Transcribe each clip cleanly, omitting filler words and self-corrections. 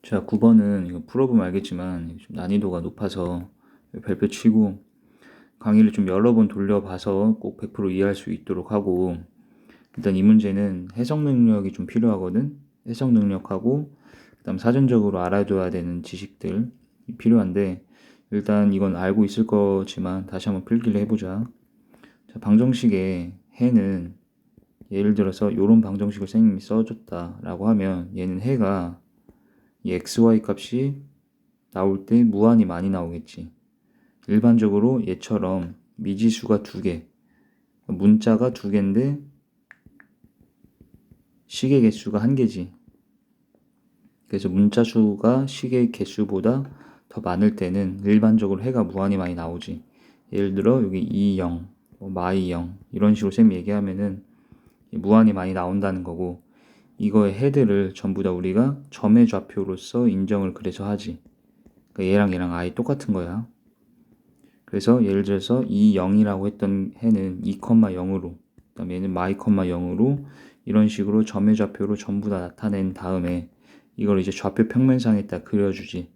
자, 9번은 이거 풀어보면 알겠지만 좀 난이도가 높아서 별표 치고 강의를 좀 여러 번 돌려봐서 꼭 100% 이해할 수 있도록 하고, 일단 이 문제는 해석 능력이 좀 필요하거든. 해석 능력하고 그다음 사전적으로 알아둬야 되는 지식들 필요한데, 일단 이건 알고 있을 거지만 다시 한번 필기를 해보자. 자, 방정식의 해는 예를 들어서 이런 방정식을 선생님이 써줬다라고 하면 얘는 해가 이 xy 값이 나올 때 무한히 많이 나오겠지. 일반적으로 얘처럼 미지수가 두 개, 문자가 두 개인데 시계 개수가 한 개지. 그래서 문자 수가 시계 개수보다 더 많을 때는 일반적으로 해가 무한히 많이 나오지. 예를 들어 여기 2, 0, 마이 0 이런 식으로 쌤이 얘기하면은 무한히 많이 나온다는 거고, 이거의 해들을 전부 다 우리가 점의 좌표로서 인정을 그래서 하지. 그러니까 얘랑 아예 똑같은 거야. 그래서 예를 들어서 이 0이라고 했던 해는 2,0으로, 그 다음에 얘는 마이, 0으로 이런 식으로 점의 좌표로 전부 다 나타낸 다음에 이걸 이제 좌표 평면상에다 그려주지.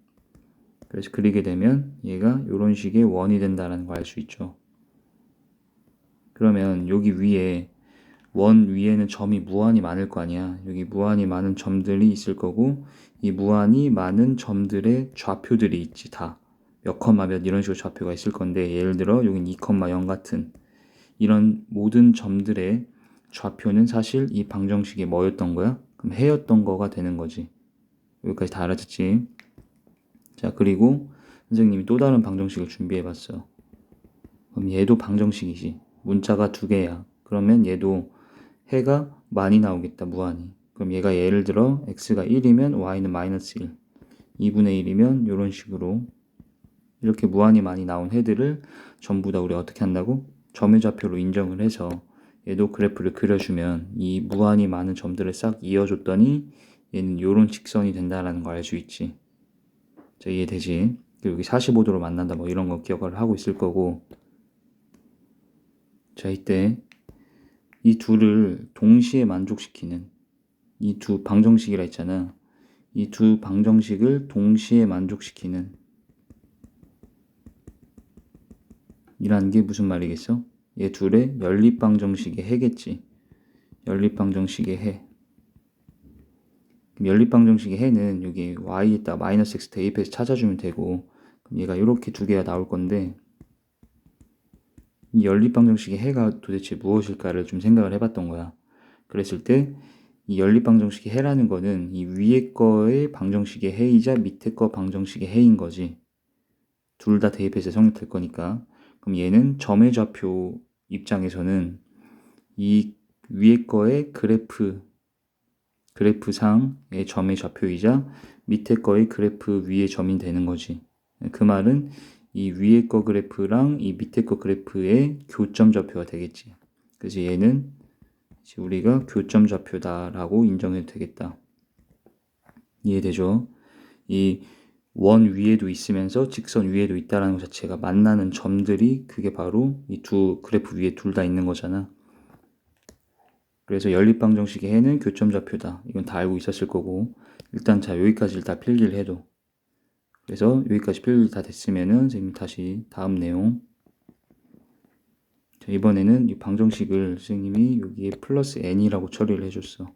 그래서 그리게 되면 얘가 이런 식의 원이 된다는 걸 알 수 있죠. 그러면 여기 위에 원 위에는 점이 무한히 많을 거 아니야. 여기 무한히 많은 점들이 있을 거고, 이 무한히 많은 점들의 좌표들이 있지. 다 몇 컴마 몇 이런 식으로 좌표가 있을 건데, 예를 들어 여긴 2,0 같은 이런 모든 점들의 좌표는 사실 이 방정식이 뭐였던 거야? 그럼 해였던 거가 되는 거지. 여기까지 다 알아듣지? 자, 그리고 선생님이 또 다른 방정식을 준비해 봤어. 그럼 얘도 방정식이지. 문자가 두 개야. 그러면 얘도 해가 많이 나오겠다, 무한히. 그럼 얘가 예를 들어 x가 1이면 y는 마이너스 1, 2분의 1이면 이런 식으로 이렇게 무한히 많이 나온 해들을 전부 다 우리 어떻게 한다고? 점의 좌표로 인정을 해서 얘도 그래프를 그려주면 이 무한히 많은 점들을 싹 이어줬더니 얘는 이런 직선이 된다라는 걸 알 수 있지. 자, 이해되지? 그리고 여기 45도로 만난다 뭐 이런 거 기억을 하고 있을 거고. 자, 이때 이 둘을 동시에 만족시키는 이 두 방정식이라 했잖아. 이 두 방정식을 동시에 만족시키는 이라는 게 무슨 말이겠어? 얘 둘의 연립방정식의 해겠지. 연립방정식의 해. 연립방정식의 해는 여기 y에다 마이너스 x 대입해서 찾아주면 되고, 그럼 얘가 이렇게 두 개가 나올 건데, 이 연립방정식의 해가 도대체 무엇일까를 좀 생각을 해봤던 거야. 그랬을 때 이 연립방정식의 해라는 거는 이 위에 거의 방정식의 해이자 밑에 거 방정식의 해인 거지. 둘 다 대입해서 성립될 거니까. 그럼 얘는 점의 좌표 입장에서는 이 위에 거의 그래프상의 점의 좌표이자 밑에 거의 그래프 위의 점이 되는 거지. 그 말은 이 위에 거 그래프랑 이 밑에 거 그래프의 교점 좌표가 되겠지. 그래서 얘는 우리가 교점 좌표다라고 인정해도 되겠다. 이해되죠? 이 원 위에도 있으면서 직선 위에도 있다라는 것 자체가 만나는 점들이 그게 바로 이 두 그래프 위에 둘 다 있는 거잖아. 그래서 연립방정식의 해는 교점 좌표다. 이건 다 알고 있었을 거고, 일단 자 여기까지 다 필기를 해도. 그래서 여기까지 필기 다 됐으면은 선생님 다시 다음 내용. 자, 이번에는 이 방정식을 선생님이 여기에 플러스 n이라고 처리를 해줬어.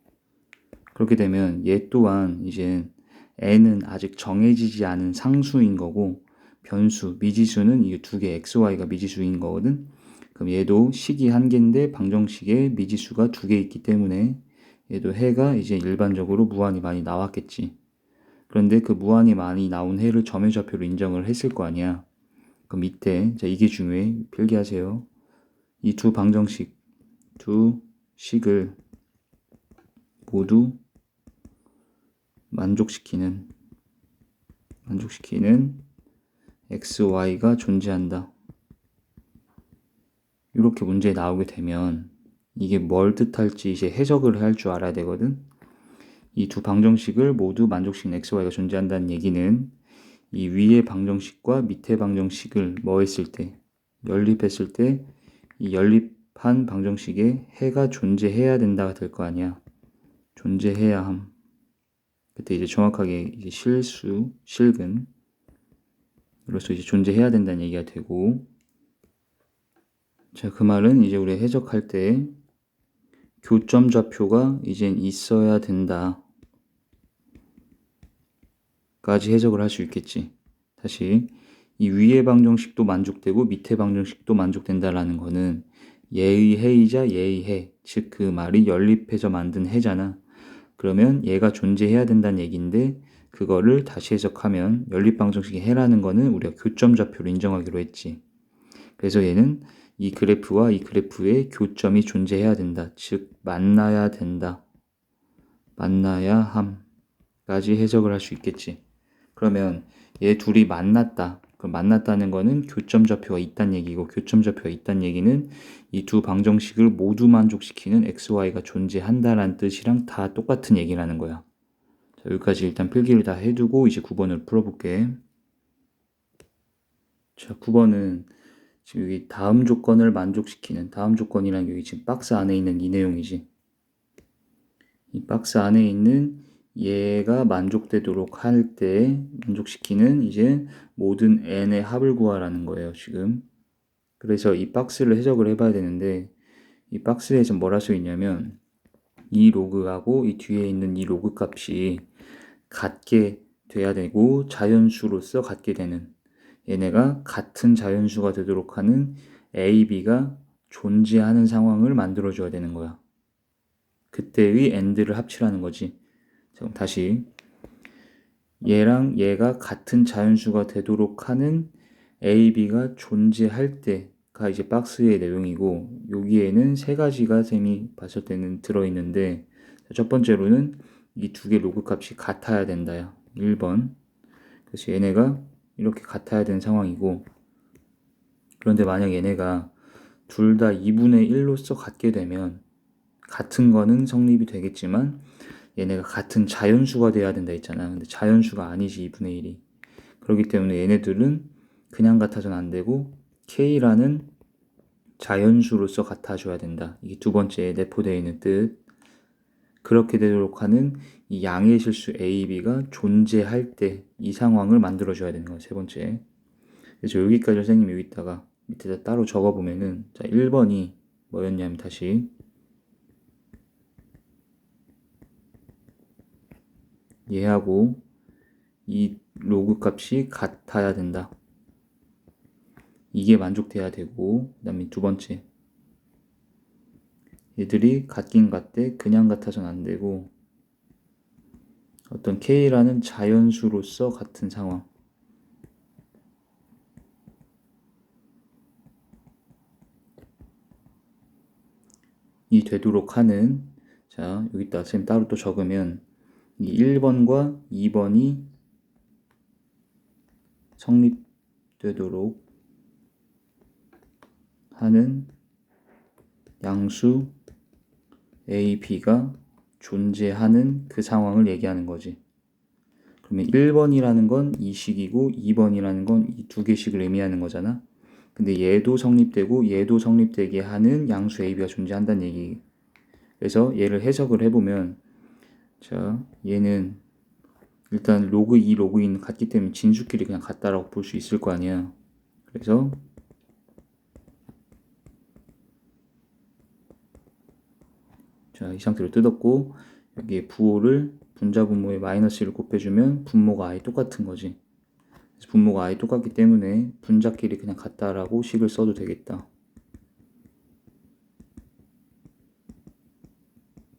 그렇게 되면 얘 또한 이제 n은 아직 정해지지 않은 상수인 거고, 변수, 미지수는 이 두 개 xy가 미지수인 거거든. 그럼 얘도 식이 한 개인데 방정식에 미지수가 두 개 있기 때문에 얘도 해가 이제 일반적으로 무한히 많이 나왔겠지. 그런데 그 무한히 많이 나온 해를 점의 좌표로 인정을 했을 거 아니야. 그 밑에, 자, 이게 중요해. 필기하세요. 이 두 방정식, 두 식을 모두 만족시키는 x, y가 존재한다. 이렇게 문제에 나오게 되면 이게 뭘 뜻할지 이제 해석을 할 줄 알아야 되거든. 이 두 방정식을 모두 만족시키는 x, y가 존재한다는 얘기는 이 위의 방정식과 밑의 방정식을 뭐 했을 때, 연립했을 때 이 연립한 방정식에 해가 존재해야 된다가 될 거 아니야. 존재해야 함. 그때 이제 정확하게 이제 실수, 실근 으로서 이제 존재해야 된다는 얘기가 되고, 자, 그 말은 이제 우리 해석할 때 교점 좌표가 이젠 있어야 된다 까지 해석을 할 수 있겠지. 다시 이 위의 방정식도 만족되고 밑의 방정식도 만족된다라는 거는 예의 해이자 예의 해, 즉 그 말이 연립해서 만든 해잖아. 그러면 얘가 존재해야 된다는 얘기인데, 그거를 다시 해석하면 연립 방정식의 해라는 거는 우리가 교점 좌표로 인정하기로 했지. 그래서 얘는 이 그래프와 이 그래프의 교점이 존재해야 된다, 즉 만나야 된다, 만나야 함까지 해석을 할 수 있겠지. 그러면 얘 둘이 만났다. 그럼 만났다는 거는 교점 좌표가 있다는 얘기고, 교점 좌표가 있다는 얘기는 이 두 방정식을 모두 만족시키는 xy가 존재한다라는 뜻이랑 다 똑같은 얘기라는 거야. 자, 여기까지 일단 필기를 다 해두고 이제 9번을 풀어볼게. 자, 9번은 지금 여기 다음 조건을 만족시키는, 다음 조건이란 여기 지금 박스 안에 있는 이 내용이지. 이 박스 안에 있는 얘가 만족되도록 할 때 만족시키는 이제 모든 n의 합을 구하라는 거예요, 지금. 그래서 이 박스를 해석을 해봐야 되는데, 이 박스에서 뭘 할 수 있냐면 이 로그하고 이 뒤에 있는 이 로그 값이 같게 돼야 되고, 자연수로서 같게 되는, 얘네가 같은 자연수가 되도록 하는 a, b가 존재하는 상황을 만들어 줘야 되는 거야. 그때의 and를 합치라는 거지. 자, 그럼 다시 얘랑 얘가 같은 자연수가 되도록 하는 a, b가 존재할 때가 이제 박스의 내용이고, 여기에는 세 가지가 쌤이 봤을 때는 들어있는데, 첫 번째로는 이 두 개 로그 값이 같아야 된다야. 1번. 그래서 얘네가 이렇게 같아야 되는 상황이고, 그런데 만약 얘네가 둘 다 2분의 1로서 같게 되면, 같은 거는 성립이 되겠지만 얘네가 같은 자연수가 돼야 된다 했잖아. 근데 자연수가 아니지, 2분의 1이. 그렇기 때문에 얘네들은 그냥 같아서는 안 되고 K라는 자연수로서 같아줘야 된다. 이게 두 번째 내포되어 있는 뜻. 그렇게 되도록 하는 이 양의 실수 A, B가 존재할 때 이 상황을 만들어줘야 되는 거야, 세 번째. 그래서 여기까지 선생님이 여기다가 밑에다 따로 적어보면은, 자, 1번이 뭐였냐면, 다시 얘하고 이 로그 값이 같아야 된다. 이게 만족돼야 되고, 그 다음에 두 번째, 얘들이 같긴 같대, 그냥 같아서는 안 되고 어떤 K라는 자연수로서 같은 상황이 되도록 하는, 자, 여기다 쌤 따로 또 적으면 이 1번과 2번이 성립되도록 하는 양수 A, B가 존재하는 그 상황을 얘기하는 거지. 그러면 1번이라는 건 이 식이고 2번이라는 건 이 두 개씩을 의미하는 거잖아. 근데 얘도 성립되고 얘도 성립되게 하는 양수 A, B가 존재한다는 얘기. 그래서 얘를 해석을 해보면, 자, 얘는 일단 로그 2, 로그 2는 같기 때문에 진수끼리 그냥 같다라고 볼 수 있을 거 아니야. 그래서 자, 이 상태로 뜯었고, 여기에 부호를 분자 분모에 마이너스를 곱해주면 분모가 아예 똑같은 거지. 그래서 분모가 아예 똑같기 때문에 분자끼리 그냥 같다라고 식을 써도 되겠다.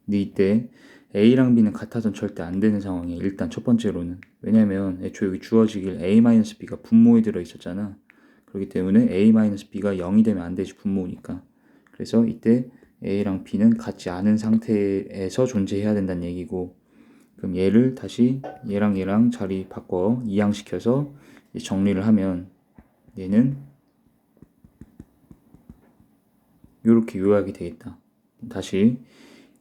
근데 이때 A랑 B는 같아서는 절대 안 되는 상황이에요. 일단 첫 번째로는. 왜냐면 애초에 여기 주어지길 A-B가 분모에 들어있었잖아. 그렇기 때문에 A-B가 0이 되면 안 되지, 분모니까. 그래서 이때 A랑 B는 같지 않은 상태에서 존재해야 된다는 얘기고, 그럼 얘를 다시 얘랑 자리 바꿔 이항시켜서 정리를 하면 얘는 이렇게 요약이 되겠다. 다시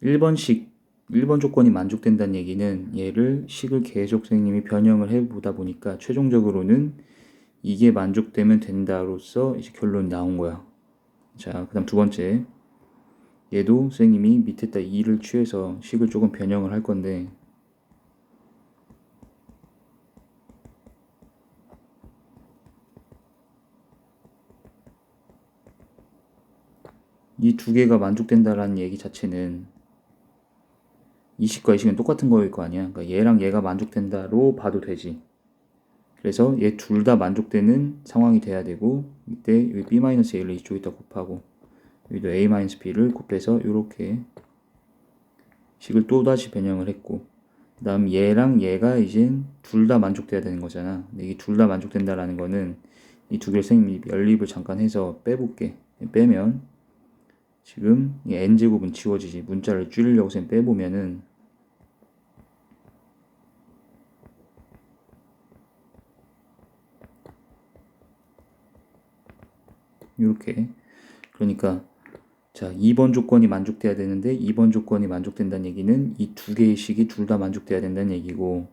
1번 조건이 만족된다는 얘기는 얘를 식을 계속 선생님이 변형을 해보다 보니까 최종적으로는 이게 만족되면 된다로서 이제 결론이 나온 거야. 자, 그 다음 두 번째, 얘도 선생님이 밑에다 2를 취해서 식을 조금 변형을 할 건데, 이 두 개가 만족된다라는 얘기 자체는 이 식과 이 식은 똑같은 거일 거 아니야. 그러니까 얘랑 얘가 만족된다로 봐도 되지. 그래서 얘 둘 다 만족되는 상황이 돼야 되고, 이때 여기 b-a를 이쪽에다 곱하고 여기도 a-b를 곱해서 이렇게 식을 또다시 변형을 했고, 그 다음 얘랑 얘가 이제 둘 다 만족돼야 되는 거잖아. 근데 이 둘 다 만족된다라는 거는 이 두 개를 선생님이 연립을 잠깐 해서 빼볼게. 빼면 지금 이 n제곱은 지워지지. 문자를 줄이려고 선 빼보면은 이렇게. 그러니까 자, 2번 조건이 만족돼야 되는데 2번 조건이 만족된다는 얘기는 이 두 개의 식이 둘 다 만족돼야 된다는 얘기고,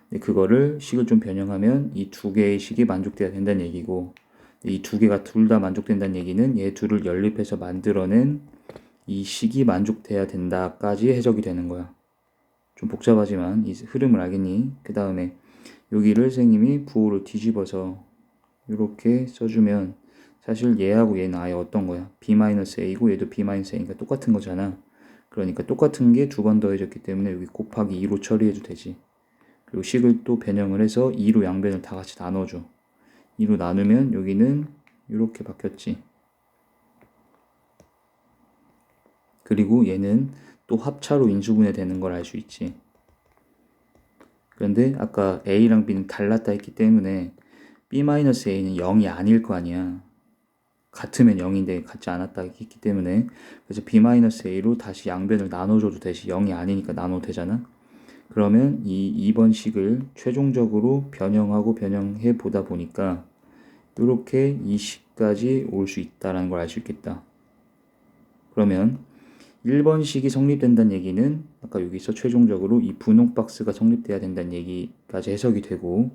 근데 그거를 식을 좀 변형하면 이 두 개의 식이 만족돼야 된다는 얘기고, 이 두 개가 둘 다 만족된다는 얘기는 얘 둘을 연립해서 만들어낸 이 식이 만족돼야 된다까지 해석이 되는 거야. 좀 복잡하지만 이 흐름을 알겠니? 그 다음에 여기를 선생님이 부호를 뒤집어서 이렇게 써주면 사실 얘하고 얘는 아예 어떤 거야? b-a고 얘도 b-a니까 똑같은 거잖아. 그러니까 똑같은 게 두 번 더해졌기 때문에 여기 곱하기 2로 처리해도 되지. 그리고 식을 또 변형을 해서 2로 양변을 다 같이 나눠줘. 2로 나누면 여기는 이렇게 바뀌었지. 그리고 얘는 또 합차로 인수분해 되는 걸 알 수 있지. 그런데 아까 a랑 b는 달랐다 했기 때문에 b-a는 0이 아닐 거 아니야. 같으면 0인데 같지 않았다 했기 때문에, 그래서 b-a로 다시 양변을 나눠줘도 되지. 0이 아니니까 나눠도 되잖아. 그러면 이 2번 식을 최종적으로 변형하고 변형해 보다 보니까 이렇게 이 식까지 올 수 있다는 걸 알 수 있겠다. 그러면 1번 식이 성립된다는 얘기는 아까 여기서 최종적으로 이 분홍 박스가 성립돼야 된다는 얘기까지 해석이 되고,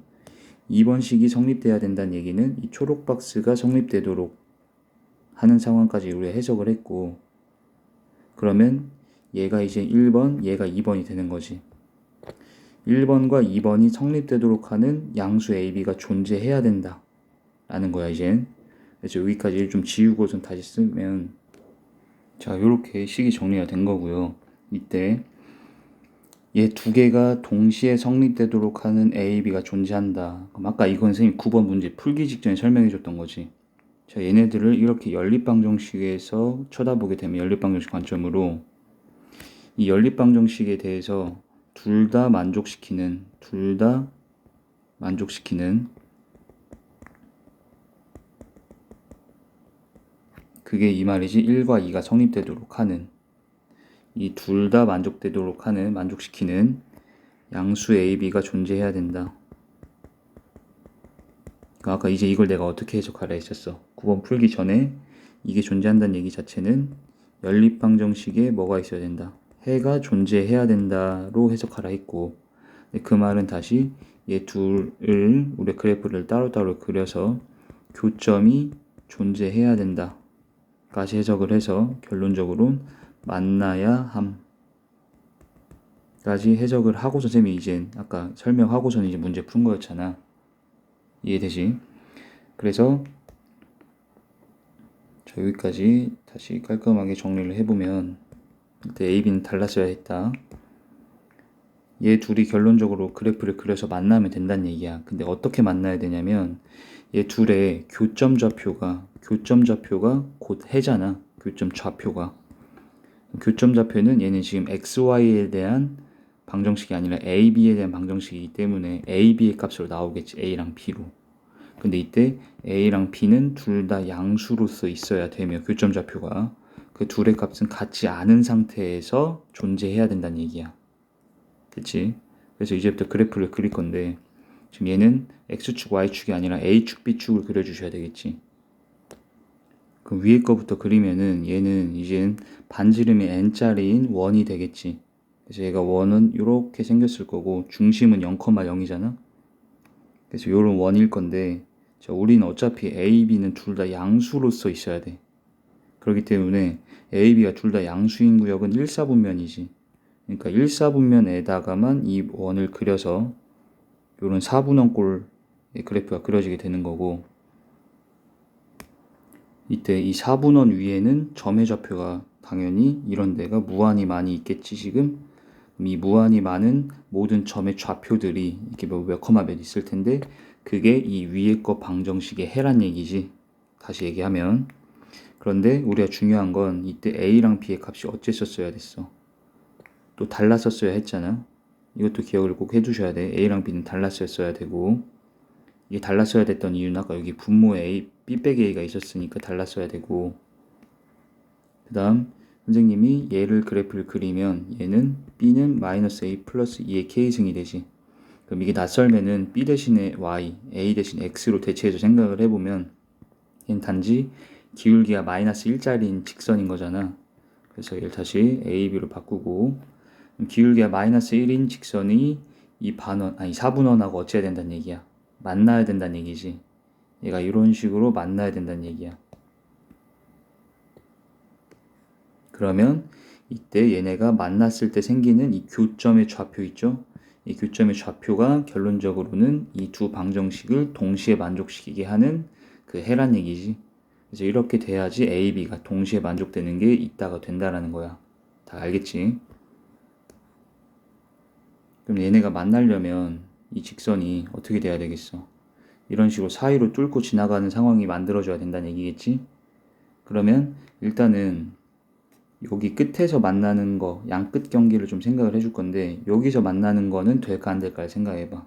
2번 식이 성립돼야 된다는 얘기는 이 초록 박스가 성립되도록 하는 상황까지 우리가 해석을 했고, 그러면 얘가 이제 1번, 얘가 2번이 되는 거지. 1번과 2번이 성립되도록 하는 양수 AB가 존재해야 된다 라는 거야 이제. 그래서 여기까지 좀 지우고선 다시 쓰면, 자, 요렇게 식이 정리가 된 거고요. 이때 얘 두 개가 동시에 성립되도록 하는 AB가 존재한다. 그럼 아까 이건 선생님 9번 문제 풀기 직전에 설명해 줬던 거지. 자, 얘네들을 이렇게 연립방정식에서 쳐다보게 되면, 연립방정식 관점으로 이 연립방정식에 대해서 둘 다 만족시키는 그게 이 말이지. 1과 2가 성립되도록 하는, 이 둘 다 만족되도록 하는, 만족시키는 양수 AB가 존재해야 된다. 그러니까 아까 이제 이걸 내가 어떻게 해석하라 했었어. 9번 풀기 전에 이게 존재한다는 얘기 자체는 연립방정식에 뭐가 있어야 된다? 해가 존재해야 된다로 해석하라 했고, 그 말은 다시 얘 둘을 우리 그래프를 따로따로 그려서 교점이 존재해야 된다 까지 해석을 해서 결론적으로 만나야 함 까지 해석을 하고 선생님이 이제 아까 설명하고서는 이제 문제 푼 거였잖아. 이해되지? 그래서 자, 여기까지 다시 깔끔하게 정리를 해보면, 이때 A, B는 달랐어야 했다. 얘 둘이 결론적으로 그래프를 그려서 만나면 된다는 얘기야. 근데 어떻게 만나야 되냐면, 얘 둘의 교점 좌표가 곧 해잖아. 교점 좌표가. 교점 좌표는 얘는 지금 XY에 대한 방정식이 아니라 AB에 대한 방정식이기 때문에 AB의 값으로 나오겠지. A랑 B로. 근데 이때 A랑 B는 둘 다 양수로서 있어야 되며, 교점 좌표가 그 둘의 값은 같지 않은 상태에서 존재해야 된다는 얘기야. 그치? 그래서 이제부터 그래프를 그릴 건데, 지금 얘는 X축, Y축이 아니라 A축, B축을 그려주셔야 되겠지. 그럼 위에 거부터 그리면은 얘는 이젠 반지름이 n짜리인 원이 되겠지. 그래서 얘가 원은 이렇게 생겼을 거고, 중심은 0,0이잖아. 그래서 요런 원일 건데, 자, 우리는 어차피 A, B는 둘 다 양수로서 있어야 돼. 그렇기 때문에 A, B가 둘 다 양수인 구역은 1사분면이지. 그러니까 1사분면에다가만 이 원을 그려서 요런 4분원꼴의 그래프가 그려지게 되는 거고, 이때 이 4분원 위에는 점의 좌표가 당연히 이런 데가 무한히 많이 있겠지 지금. 이 무한히 많은 모든 점의 좌표들이 이렇게 몇 컴마 몇 있을 텐데 그게 이 위에 거 방정식의 해란 얘기지. 다시 얘기하면. 그런데 우리가 중요한 건 이때 A랑 B의 값이 어째었어야 됐어. 또 달랐었어야 했잖아. 이것도 기억을 꼭 해두셔야 돼. A랑 B는 달랐었어야 되고, 이게 달랐어야 됐던 이유는 아까 여기 분모에 A, B 빼기 A가 있었으니까 달랐어야 되고, 그 다음 선생님이 얘를 그래프를 그리면 얘는 B는 마이너스 A 플러스 2의 K승이 되지. 그럼 이게 낯설면은 B 대신에 Y, A 대신 X로 대체해서 생각을 해보면 얘는 단지 기울기가 마이너스 1짜리인 직선인 거잖아. 그래서 얘를 다시 A, B로 바꾸고, 기울기가 마이너스 1인 직선이 이 반원, 아니 4분원하고 어찌해야 된다는 얘기야. 만나야 된다는 얘기지. 얘가 이런 식으로 만나야 된다는 얘기야. 그러면 이때 얘네가 만났을 때 생기는 이 교점의 좌표 있죠? 이 교점의 좌표가 결론적으로는 이 두 방정식을 동시에 만족시키게 하는 그 해란 얘기지. 그래서 이렇게 돼야지 A, B가 동시에 만족되는 게 있다가 된다라는 거야. 다 알겠지? 그럼 얘네가 만나려면 이 직선이 어떻게 돼야 되겠어? 이런 식으로 사이로 뚫고 지나가는 상황이 만들어져야 된다는 얘기겠지? 그러면 일단은 여기 끝에서 만나는 거, 양끝 경기를 좀 생각을 해줄 건데 여기서 만나는 거는 될까 안 될까 생각해봐.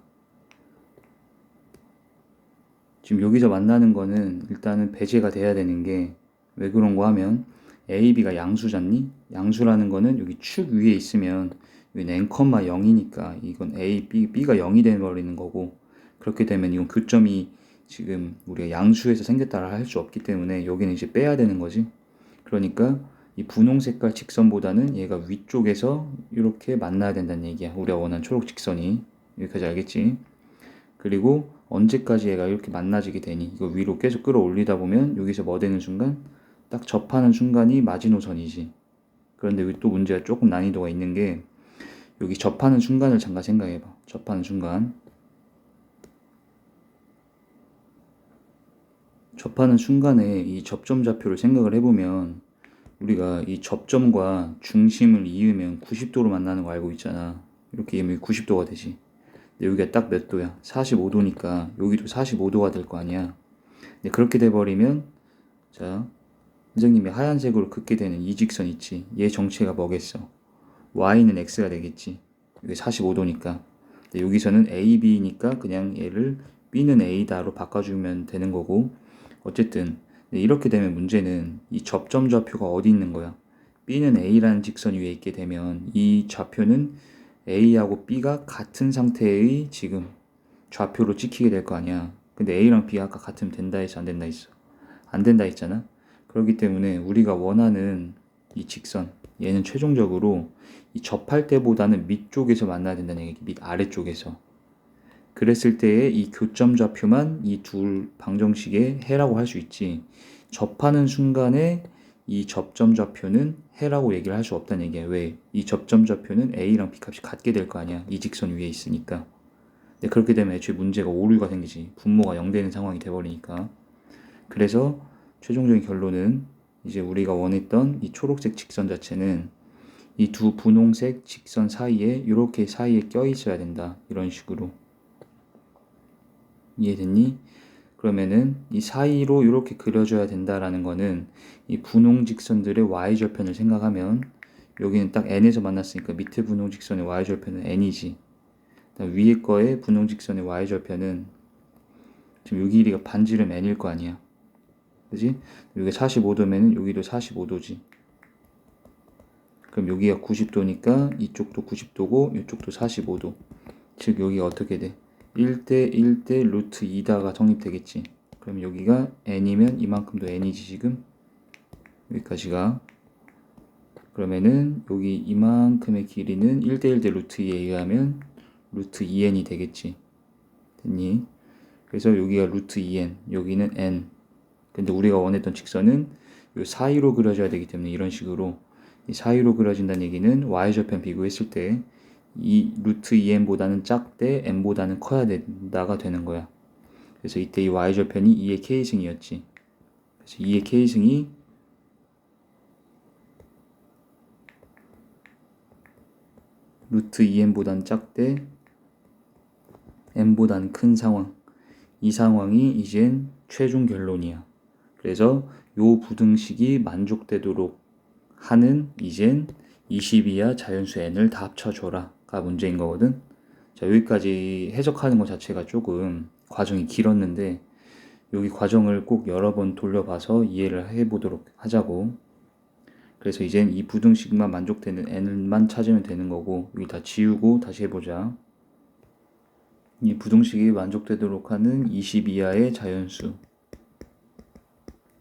지금 여기서 만나는 거는 일단은 배제가 돼야 되는 게 왜 그런 거 하면 A, B가 양수잖니? 양수라는 거는 여기 축 위에 있으면 여기는 n, 0이니까 이건 A, B, B가 0이 돼버리는 거고 그렇게 되면 이건 교점이 지금 우리가 양수에서 생겼다라 할 수 없기 때문에 여기는 이제 빼야 되는 거지. 그러니까 이 분홍 색깔 직선보다는 얘가 위쪽에서 이렇게 만나야 된다는 얘기야. 우리가 원하는 초록 직선이. 여기까지 알겠지? 그리고 언제까지 얘가 이렇게 만나지게 되니? 이거 위로 계속 끌어올리다 보면 여기서 뭐 되는 순간? 딱 접하는 순간이 마지노선이지. 그런데 여기 또 문제가 조금 난이도가 있는 게 여기 접하는 순간을 잠깐 생각해봐. 접하는 순간. 접하는 순간에 이 접점 좌표를 생각을 해보면 우리가 이 접점과 중심을 이으면 90도로 만나는 거 알고 있잖아. 이렇게 이으면 90도가 되지. 근데 여기가 딱 몇 도야? 45도니까 여기도 45도가 될 거 아니야. 근데 그렇게 돼버리면 자 선생님이 하얀색으로 긋게 되는 이 직선 있지. 얘 정체가 뭐겠어? y는 x가 되겠지. 여기 45도니까. 근데 여기서는 a, b니까 그냥 얘를 b는 a다로 바꿔주면 되는 거고 어쨌든 이렇게 되면 문제는 이 접점 좌표가 어디 있는 거야? b는 a라는 직선 위에 있게 되면 이 좌표는 a하고 b가 같은 상태의 지금 좌표로 찍히게 될 거 아니야. 근데 a랑 b가 아까 같으면 된다 했어, 안 된다 했어? 안 된다 했잖아. 그렇기 때문에 우리가 원하는 이 직선 얘는 최종적으로 이 접할 때보다는 밑쪽에서 만나야 된다는 얘기. 밑 아래쪽에서. 그랬을 때의 이 교점 좌표만 이 둘 방정식의 해라고 할 수 있지. 접하는 순간에 이 접점 좌표는 해라고 얘기를 할 수 없다는 얘기야. 왜? 이 접점 좌표는 A랑 B 값이 같게 될 거 아니야. 이 직선 위에 있으니까. 근데 그렇게 되면 애초에 문제가 오류가 생기지. 분모가 0 되는 상황이 돼버리니까. 그래서 최종적인 결론은 이제 우리가 원했던 이 초록색 직선 자체는 이 두 분홍색 직선 사이에 이렇게 사이에 껴 있어야 된다. 이런 식으로. 이해됐니? 그러면은 이 사이로 이렇게 그려줘야 된다라는 거는 이 분홍 직선들의 y절편을 생각하면 여기는 딱 n에서 만났으니까 밑에 분홍 직선의 y절편은 n이지. 위에 거의 분홍 직선의 y절편은 지금 여기 길이가 반지름 n일 거 아니야. 그지? 여기가 45도면은 여기도 45도지. 그럼 여기가 90도니까 이쪽도 90도고 이쪽도 45도. 즉 여기가 어떻게 돼? 1대 1대 루트 2다가 성립되겠지. 그럼 여기가 n이면 이만큼도 n이지 지금. 여기까지가. 그러면은 여기 이만큼의 길이는 1대 1대 루트 2에 의하면 루트 2n이 되겠지. 됐니? 그래서 여기가 루트 2n, 여기는 n. 근데 우리가 원했던 직선은 이 사이로 그려져야 되기 때문에 이런 식으로 이 사이로 그려진다는 얘기는 y절편 비교했을 때 이 루트 2n보다는 작되 n보다는 커야 된다가 되는 거야. 그래서 이때 이 y절편이 2의 k승이었지. 그래서 2의 k승이 루트 2n보단 작대 n보단 큰 상황. 이 상황이 이젠 최종 결론이야. 그래서 요 부등식이 만족되도록 하는 이젠 20이하 자연수 n을 다 합쳐줘라가 문제인 거거든. 자, 여기까지 해석하는 것 자체가 조금 과정이 길었는데 여기 과정을 꼭 여러 번 돌려봐서 이해를 해보도록 하자고. 그래서 이젠 이 부등식만 만족되는 n만 찾으면 되는 거고 여기 다 지우고 다시 해보자. 이 부등식이 만족되도록 하는 20 이하의 자연수.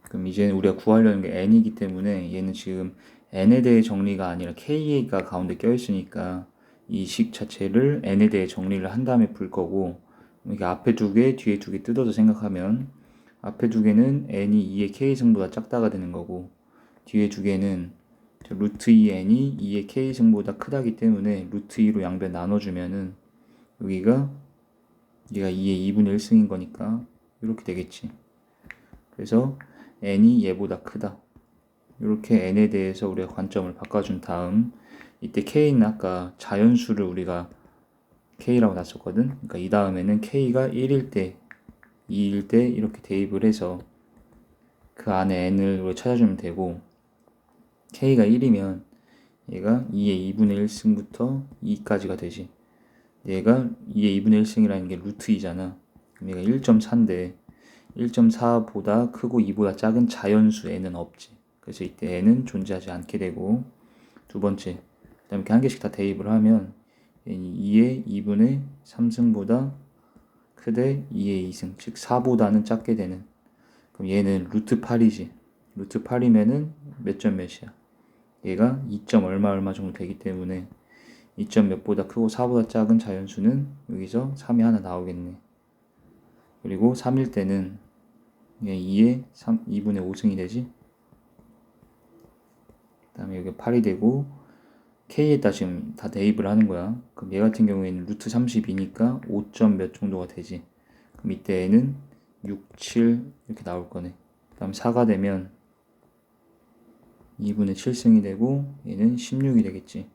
그럼 이제 우리가 구하려는 게 n이기 때문에 얘는 지금 n에 대해 정리가 아니라 k가 가운데 껴있으니까 이 식 자체를 n에 대해 정리를 한 다음에 풀 거고, 이게 앞에 두 개, 뒤에 두 개 뜯어서 생각하면 앞에 두 개는 n이 2의 k승보다 작다가 되는 거고, 뒤에 두 개는 루트 2n이 2의 k승보다 크다기 때문에 루트 2로 양변 나눠주면은 여기가 얘가 2의 2분의 1승인 거니까 이렇게 되겠지. 그래서 n이 얘보다 크다. 이렇게 n에 대해서 우리가 관점을 바꿔준 다음, 이때 k는 아까 자연수를 우리가 k라고 놨었거든. 그러니까 이 다음에는 k가 1일 때, 2일 때 이렇게 대입을 해서 그 안에 n을 우리가 찾아주면 되고, k가 1이면 얘가 2의 2분의 1승부터 2까지가 되지. 얘가 2의 2분의 1승이라는 게 루트 2잖아. 그럼 얘가 1.4인데 1.4보다 크고 2보다 작은 자연수 n은 없지. 그래서 이때 n은 존재하지 않게 되고, 두 번째, 그 다음에 이렇게 한 개씩 다 대입을 하면 2의 2분의 3승보다 크되 2의 2승, 즉 4보다는 작게 되는. 그럼 얘는 루트 8이지. 루트 8이면은 몇 점 몇이야? 얘가 2점 얼마 정도 되기 때문에 2점 몇보다 크고 4보다 작은 자연수는 여기서 3이 하나 나오겠네. 그리고 3일 때는 2의 2분의 5승이 되지. 그 다음에 여기 8이 되고, k에다 지금 다 대입을 하는 거야. 그럼 얘 같은 경우에는 루트 32니까 5점 몇 정도가 되지. 그럼 이때는 6, 7 이렇게 나올 거네. 그 다음 4가 되면 2분의 7승이 되고 얘는 16이 되겠지.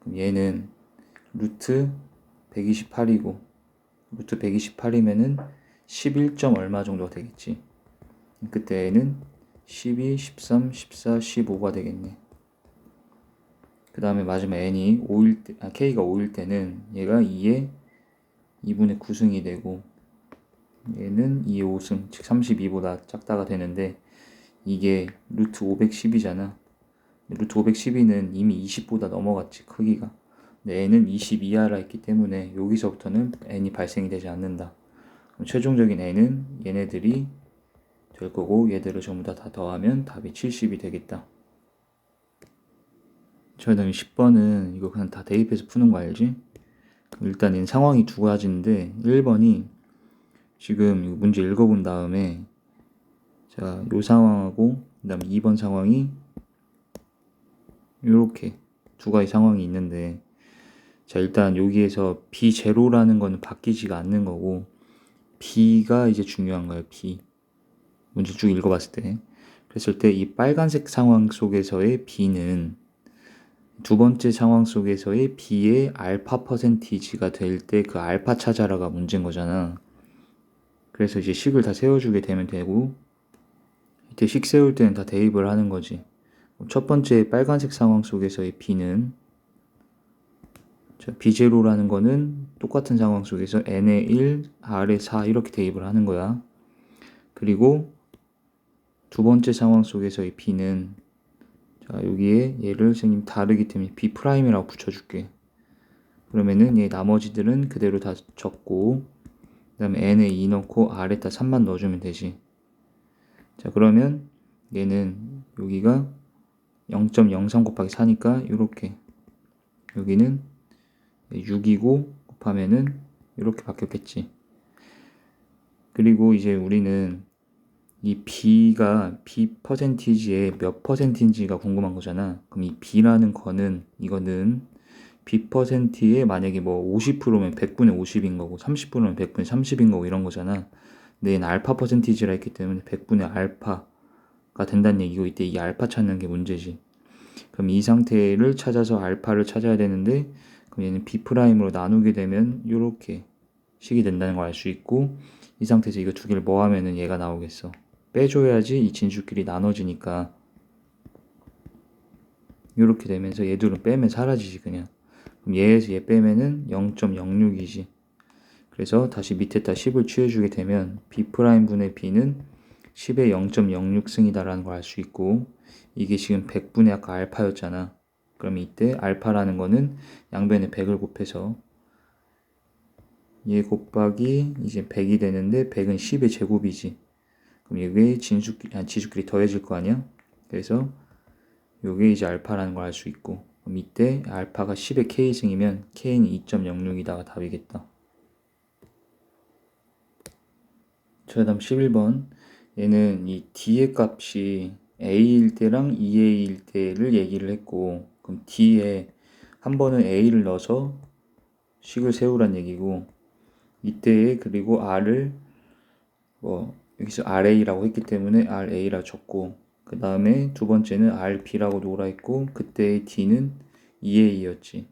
그럼 얘는 루트 128이고 루트 128이면은 11점 얼마 정도가 되겠지. 그때는 12, 13, 14, 15가 되겠네. 그 다음에 마지막 n이 5일 때, k가 5일 때는 얘가 2의 2분의 9승이 되고 얘는 2의 5승, 즉 32보다 작다가 되는데 이게 루트 510이잖아. 루트 512는 이미 20보다 넘어갔지, 크기가. 근데 n은 20 이하라 했기 때문에 여기서부터는 n이 발생이 되지 않는다. 그럼 최종적인 n은 얘네들이 될 거고 얘들을 전부 다 더하면 답이 70이 되겠다. 저 다음에 10번은 이거 그냥 다 대입해서 푸는 거 알지? 일단 얘는 상황이 두 가지인데 1번이 지금 이 문제 읽어본 다음에 자, 요 상황하고 그 다음에 2번 상황이 요렇게 두 가지 상황이 있는데, 자, 일단 여기에서 B0라는 거는 바뀌지가 않는 거고 B가 이제 중요한 거예요. B. 문제 쭉 읽어봤을 때. 그랬을 때 이 빨간색 상황 속에서의 B는 두 번째 상황 속에서의 B의 알파 퍼센티지가 될 때 그 알파 찾아라가 문제인 거잖아. 그래서 이제 식을 다 세워주게 되면 되고, 이때 식 세울 때는 다 대입을 하는 거지. 첫 번째 빨간색 상황 속에서의 B는, B0라는 거는 똑같은 상황 속에서 N의 1, R의 4 이렇게 대입을 하는 거야. 그리고 두 번째 상황 속에서의 B는, 자, 여기에 얘를 선생님 다르기 때문에 B'이라고 붙여줄게. 그러면은 얘 나머지들은 그대로 다 적고, 그 다음에 n에 2 넣고 r에다 3만 넣어주면 되지. 자, 그러면 얘는 여기가 0.03 곱하기 4니까 이렇게, 여기는 6이고 곱하면은 이렇게 바뀌었겠지. 그리고 이제 우리는 이 b가 b 퍼센티지의 몇 퍼센트인지가 궁금한 거잖아. 그럼 이 b라는 거는, 이거는 b 퍼센트에 만약에 뭐 50%면 100분의 50인 거고 30%면 100분의 30인 거고 이런 거잖아. 근데 얘는 알파 퍼센티지라 했기 때문에 100분의 알파 된다는 얘기고 이때 이 알파 찾는 게 문제지. 그럼 이 상태를 찾아서 알파를 찾아야 되는데 그럼 얘는 B'으로 나누게 되면 이렇게 식이 된다는 걸 알 수 있고 이 상태에서 이거 두 개를 뭐 하면은 얘가 나오겠어. 빼줘야지 이 진수끼리 나눠지니까 이렇게 되면서 얘들은 빼면 사라지지 그냥. 그럼 얘에서 얘 빼면은 0.06이지. 그래서 다시 밑에다 10을 취해주게 되면 B'분의 B는 10의 0.06승이다라는 걸 알 수 있고 이게 지금 100분의 아까 알파였잖아. 그럼 이때 알파라는 거는 양변에 100을 곱해서 얘 곱하기 이제 100이 되는데 100은 10의 제곱이지. 그럼 이게 지수끼리 더해질 거 아니야? 그래서 요게 이제 알파라는 걸 알 수 있고 그럼 이때 알파가 10의 k승이면 k는 2.06이다가 답이겠다. 자, 다음 11번. 얘는 이 d의 값이 a일 때랑 2a일 때를 얘기를 했고 그럼 d에 한 번은 a를 넣어서 식을 세우란 얘기고 이때에 그리고 r을 여기서 ra라고 했기 때문에 ra라고 적고 그 다음에 두 번째는 rb라고 놓으라 했고 그때의 d는 2a였지.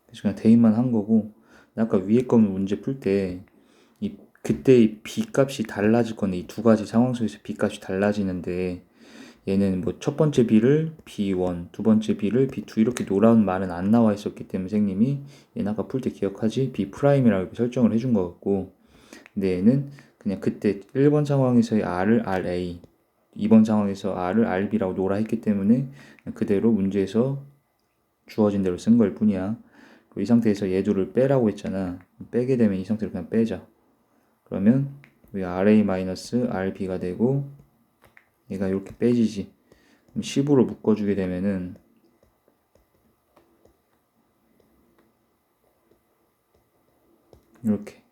그래서 그냥 대입만 한 거고 아까 위에 거 문제 풀 때 그때의 b 값이 달라질 건데 이 두 가지 상황 속에서 b 값이 달라지는데 얘는 뭐 첫 번째 b를 b1, 두 번째 b를 b2 이렇게 놓으라는 말은 안 나와 있었기 때문에 선생님이 얘는 아까 풀 때 기억하지 b'이라고 이렇게 설정을 해준 것 같고 근데 얘는 그냥 그때 1번 상황에서의 r을 ra 2번 상황에서 r을 rb라고 놓으라 했기 때문에 그대로 문제에서 주어진 대로 쓴 걸 뿐이야. 이 상태에서 얘들을 빼라고 했잖아. 빼게 되면 이 상태로 그냥 빼자. 그러면 여기 RA-RB가 되고 얘가 이렇게 빼지지. 그럼 10으로 묶어주게 되면은 이렇게.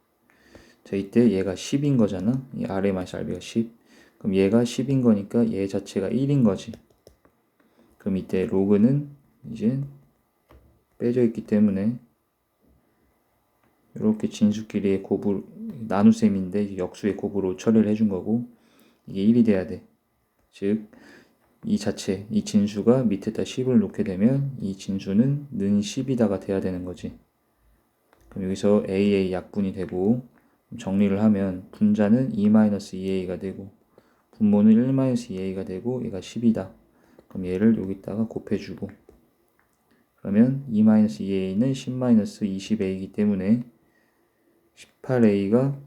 자, 이때 얘가 10인 거잖아. 이 RA-RB가 10. 그럼 얘가 10인 거니까 얘 자체가 1인 거지. 그럼 이때 로그는 이제 빼져 있기 때문에 이렇게 진수끼리의 곱을 나눗셈인데 역수의 곱으로 처리를 해준 거고 이게 1이 돼야 돼. 즉 이 자체, 이 진수가 밑에다 10을 놓게 되면 이 진수는 는 10이다가 돼야 되는 거지. 그럼 여기서 AA 약분이 되고 정리를 하면 분자는 2-2a가 되고 분모는 1-2a가 되고 얘가 10이다. 그럼 얘를 여기다가 곱해주고 그러면 2-2a는 10-20a이기 때문에 18a가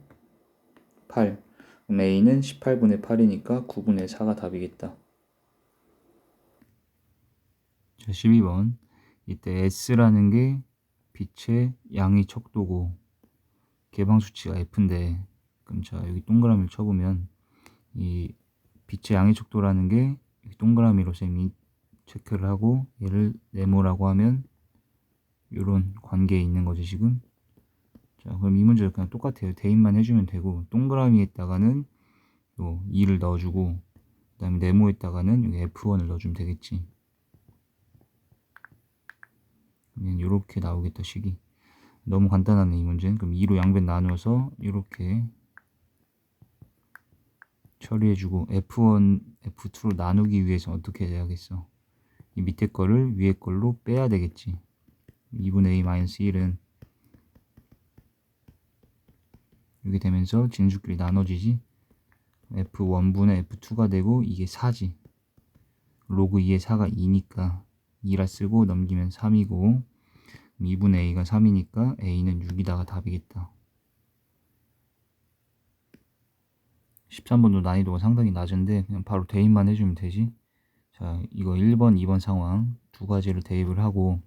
8. 그럼 a는 18분의 8이니까 9분의 4가 답이겠다. 자, 12번. 이때 S라는 게 빛의 양의 척도고 개방 수치가 F인데 그럼 자 여기 동그라미를 쳐보면 이 빛의 양의 척도라는 게 동그라미로 쌤이 체크를 하고 얘를 네모라고 하면 이런 관계에 있는 거지 지금. 자 그럼 이 문제도 그냥 똑같아요. 대입만 해주면 되고 동그라미에다가는 요 2를 넣어주고 그 다음에 네모에다가는 여기 F1을 넣어주면 되겠지. 그러면 이렇게 나오겠다 식이. 너무 간단하네 이 문제는. 그럼 2로 양변 나누어서 이렇게 처리해주고 F1, F2로 나누기 위해서 어떻게 해야겠어? 이 밑에 거를 위에 걸로 빼야 되겠지. 2분의 A-1은 이렇게 되면서 진수끼리 나눠지지. F1분의 F2가 되고 이게 4지. 로그 2의 4가 2니까 2라 쓰고 넘기면 3이고 2분의 A가 3이니까 A는 6이다가 답이겠다. 13번도 난이도가 상당히 낮은데 그냥 바로 대입만 해주면 되지. 자, 이거 1번, 2번 상황 두 가지를 대입을 하고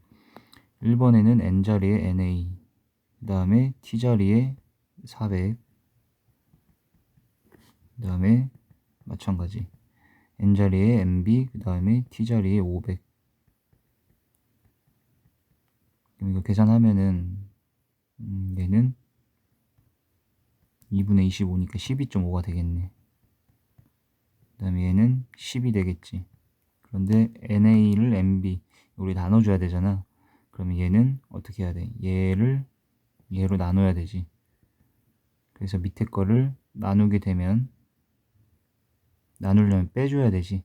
1번에는 n자리에 na 그 다음에 t자리에 400 그 다음에 마찬가지 n자리에 mb 그 다음에 t자리에 500. 그럼 이거 계산하면은 얘는 2분의 25니까 12.5가 되겠네. 그 다음에 얘는 10이 되겠지. 그런데 na를 mb 우리 나눠줘야 되잖아. 그러면 얘는 어떻게 해야 돼? 얘로 나눠야 되지. 그래서 밑에 거를 나누게 되면 나누려면 빼줘야 되지.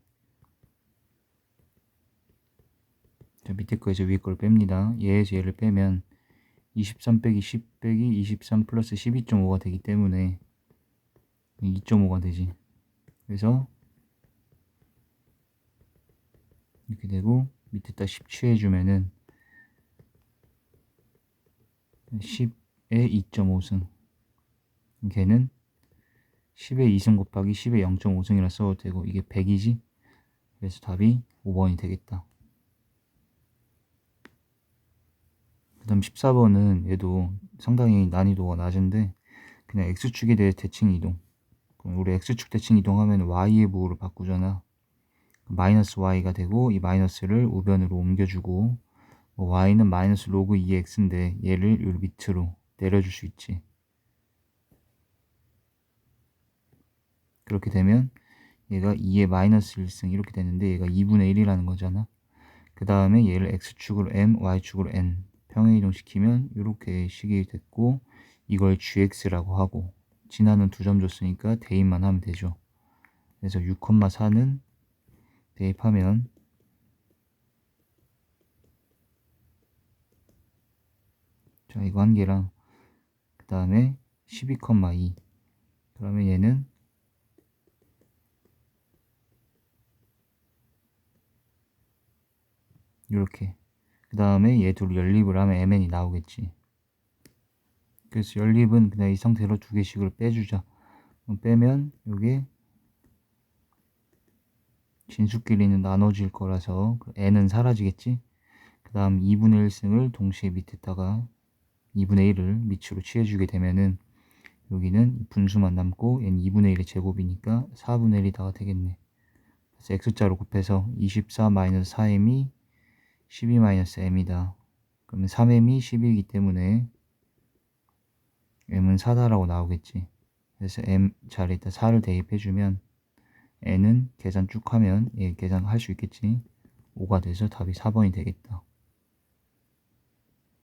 자, 밑에 거에서 위에 걸 뺍니다. 얘에서 얘를 빼면 23 빼기 10 빼기 23 플러스 12.5가 되기 때문에 2.5가 되지. 그래서 이렇게 되고 밑에다 10 취해주면은 10에 2.5승, 걔는 10에 2승 곱하기 10에 0.5승이라 써도 되고 이게 100이지. 그래서 답이 5번이 되겠다. 그 다음 14번은 얘도 상당히 난이도가 낮은데 그냥 X축에 대해 대칭 이동. 그럼 우리 X축 대칭 이동하면 Y의 부호를 바꾸잖아. 마이너스 Y가 되고 이 마이너스를 우변으로 옮겨주고 Y는 마이너스 로그 2X인데 얘를 요 밑으로 내려줄 수 있지. 그렇게 되면 얘가 2의 마이너스 1승 이렇게 되는데 얘가 2분의 1이라는 거잖아. 그 다음에 얘를 X축으로 M, Y축으로 N 평행 이동시키면 이렇게 식이 됐고 이걸 GX라고 하고 진화는 2점 줬으니까 대입만 하면 되죠. 그래서 6,4는 대입하면 자 이거 한 개랑 그 다음에 12,2 그러면 얘는 이렇게 그 다음에 얘 둘 연립을 하면 MN이 나오겠지. 그래서 연립은 그냥 이 상태로 두 개씩을 빼주자. 빼면 요게 진수끼리는 나눠질 거라서 n은 사라지겠지. 그 다음 2분의 1승을 동시에 밑에다가 2분의 1을 밑으로 취해주게 되면은 여기는 분수만 남고 얘는 2분의 1의 제곱이니까 4분의 1이 다가 되겠네. 그래서 x자로 곱해서 24-4m이 12-m이다. 그러면 3m이 10이기 때문에 m은 4다라고 나오겠지. 그래서 m 자리에다 4를 대입해주면 n은 계산 쭉 하면 계산할 수 있겠지. 5가 돼서 답이 4번이 되겠다.